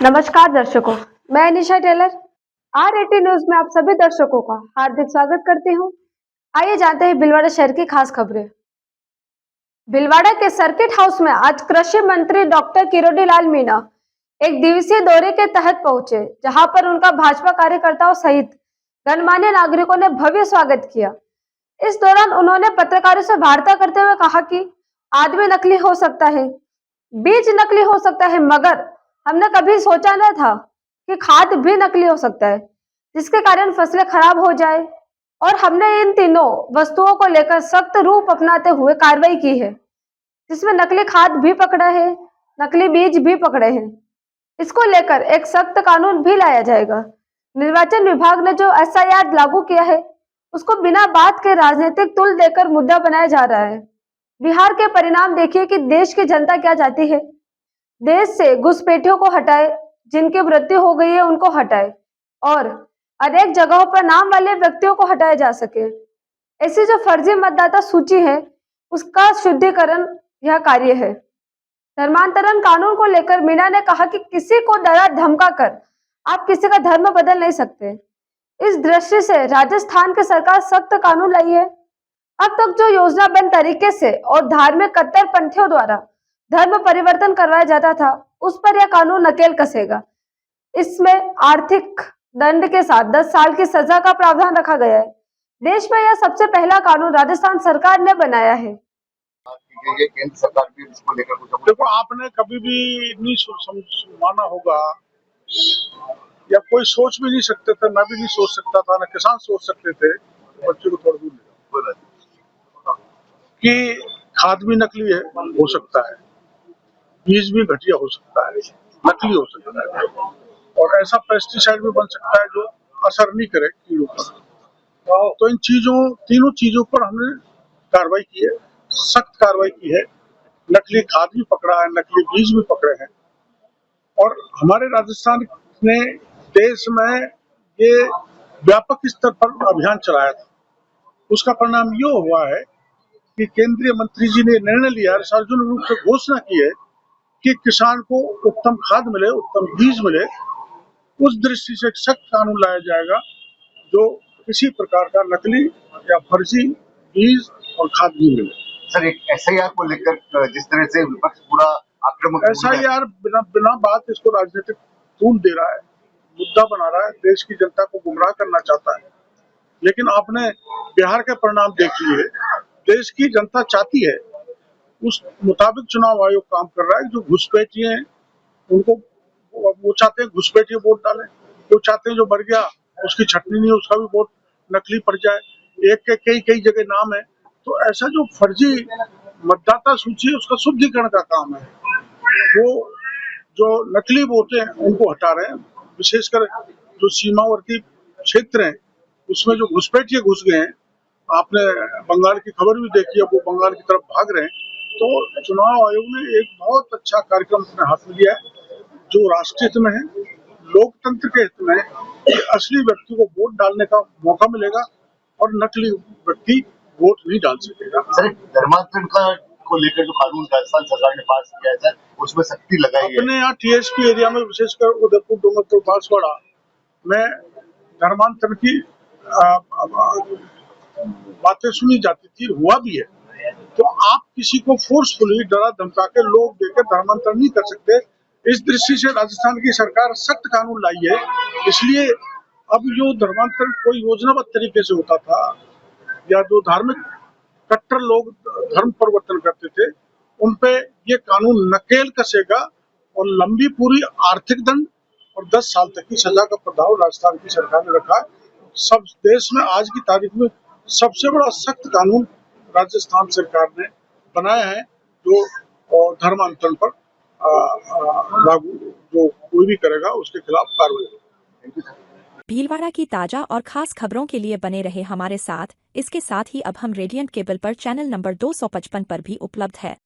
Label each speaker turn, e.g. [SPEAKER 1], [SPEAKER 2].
[SPEAKER 1] नमस्कार दर्शकों, मैं निशा टेलर R80 न्यूज में आप सभी दर्शकों का हार्दिक स्वागत करती हूं। आइए जानते हैं भीलवाड़ा शहर की खास खबरें। भीलवाड़ा के सर्किट हाउस में आज कृषि मंत्री डॉक्टर किरोड़ीलाल मीणा एक दिवसीय दौरे के तहत पहुंचे, जहां पर उनका भाजपा कार्यकर्ताओं सहित गणमान्य नागरिकों ने भव्य स्वागत किया। इस दौरान उन्होंने पत्रकारों से वार्ता करते हुए कहा कि आदमी नकली हो सकता है, बीज नकली हो सकता है, मगर हमने कभी सोचा न था कि खाद भी नकली हो सकता है, जिसके कारण फसलें खराब हो जाए। और हमने इन तीनों वस्तुओं को लेकर सख्त रूप अपनाते हुए कार्रवाई की है, जिसमें नकली खाद भी पकड़ा है, नकली बीज भी पकड़े हैं। इसको लेकर एक सख्त कानून भी लाया जाएगा। निर्वाचन विभाग ने जो SIR लागू किया है, उसको बिना बात के राजनीतिक तुल देकर मुद्दा बनाया जा रहा है। बिहार के परिणाम देखिए कि देश की जनता क्या चाहती है। देश से घुसपैठियों को हटाए, जिनकी मृत्यु हो गई है उनको हटाए, और अनेक जगहों पर नाम वाले व्यक्तियों को हटाया जा सके। ऐसी जो फर्जी मतदाता सूची है, उसका शुद्धिकरण यह कार्य है। धर्मांतरण कानून को लेकर मीणा ने कहा कि किसी को डरा धमका कर आप किसी का धर्म बदल नहीं सकते। इस दृष्टि से राजस्थान की सरकार सख्त कानून लाई है। अब तक जो योजनाबद्ध तरीके से और धार्मिक कट्टरपंथियों द्वारा धर्म परिवर्तन करवाया जाता था, उस पर यह कानून नकेल कसेगा। इसमें आर्थिक दंड के साथ 10 साल की सजा का प्रावधान रखा गया है। देश में यह सबसे पहला कानून राजस्थान सरकार ने बनाया है।
[SPEAKER 2] ये केंद्र सरकार भी इसको लेकर कुछ
[SPEAKER 3] देखो, आपने कभी भी नहीं माना होगा या कोई सोच भी नहीं सकते थे, मैं भी नहीं सोच सकता था, ना किसान सोच सकते थे। बच्चों को थोड़ा दूर कि खाद भी नकली है, हो सकता है, बीज भी घटिया हो सकता है, नकली हो सकता है, और ऐसा पेस्टिसाइड भी बन सकता है जो असर नहीं करे कीड़ों पर। तो इन तीनों चीजों पर हमने कार्रवाई की है, सख्त कार्रवाई की है। नकली खाद भी पकड़ा है, नकली बीज भी पकड़े हैं, और हमारे राजस्थान ने देश में ये व्यापक स्तर पर अभियान चलाया था। उसका परिणाम ये हुआ है कि केंद्रीय मंत्री जी ने निर्णय लिया है, सार्वजनिक रूप से घोषणा की है कि किसान को उत्तम खाद मिले, उत्तम बीज मिले। उस दृष्टि से एक सख्त कानून लाया जाएगा जो किसी प्रकार का नकली या फर्जी बीज और खाद नहीं मिले।
[SPEAKER 2] सर, एक SIR को लेकर जिस तरह से विपक्ष पूरा आक्रामक
[SPEAKER 3] SIR बिना बात इसको राजनीतिक तूल दे रहा है, मुद्दा बना रहा है, देश की जनता को गुमराह करना चाहता है। लेकिन आपने बिहार के परिणाम देख लिए। देश की जनता चाहती है, उस मुताबिक चुनाव आयोग काम कर रहा है। जो घुसपैठिए हैं उनको वो चाहते हैं घुसपैठिए वोट डालें, वो चाहते हैं जो मर गया उसकी छटनी नहीं, उसका भी वोट नकली पड़ जाए। एक के कई जगह नाम है, तो ऐसा जो फर्जी मतदाता सूची है उसका शुद्धिकरण का काम है। वो जो नकली वोट हैं उनको हटा रहे हैं, विशेषकर जो सीमावर्ती क्षेत्र हैं उसमें जो घुसपैठिए घुस गए हैं। आपने बंगाल की खबर भी देखी है, वो बंगाल की तरफ भाग रहे हैं। तो चुनाव आयोग ने एक बहुत अच्छा कार्यक्रम अपने हाथ में लिया है, जो राष्ट्र हित में है, लोकतंत्र के हित में है, कि असली व्यक्ति को वोट डालने का मौका मिलेगा और नकली व्यक्ति वोट नहीं डाल सकेगा।
[SPEAKER 2] सर, धर्मांतरण का को लेकर जो कानून राजस्थान सरकार ने पास किया है, उसमें सख्ती लगाई है।
[SPEAKER 3] अपने यहाँ TSP एरिया में, विशेषकर उदयपुर, डूंगरपुर, बांसवाड़ा में धर्मांतरण की बातें सुनी जाती थी, हुआ भी है। तो आप किसी को फोर्सफुली डरा धमका के लोग देकर धर्मांतरण नहीं कर सकते। इस दृष्टि से राजस्थान की सरकार सख्त कानून लाई है। इसलिए अब जो धर्मांतरण कोई योजनाबद्ध तरीके से होता था, या जो धार्मिक कट्टर लोग धर्म परिवर्तन करते थे, उनपे ये कानून नकेल कसेगा, और लंबी पूरी आर्थिक दंड और 10 साल तक की सजा का प्रावधान राजस्थान की सरकार ने रखा है। सब देश में आज की तारीख में सबसे बड़ा सख्त कानून राजस्थान सरकार ने बनाया है, जो धर्मांतरण पर लागू, जो कोई भी करेगा उसके खिलाफ कार्रवाई होगी।
[SPEAKER 4] भीलवाड़ा की ताजा और खास खबरों के लिए बने रहे हमारे साथ। इसके साथ ही अब हम रेडियंट केबल पर चैनल नंबर 255 पर भी उपलब्ध है।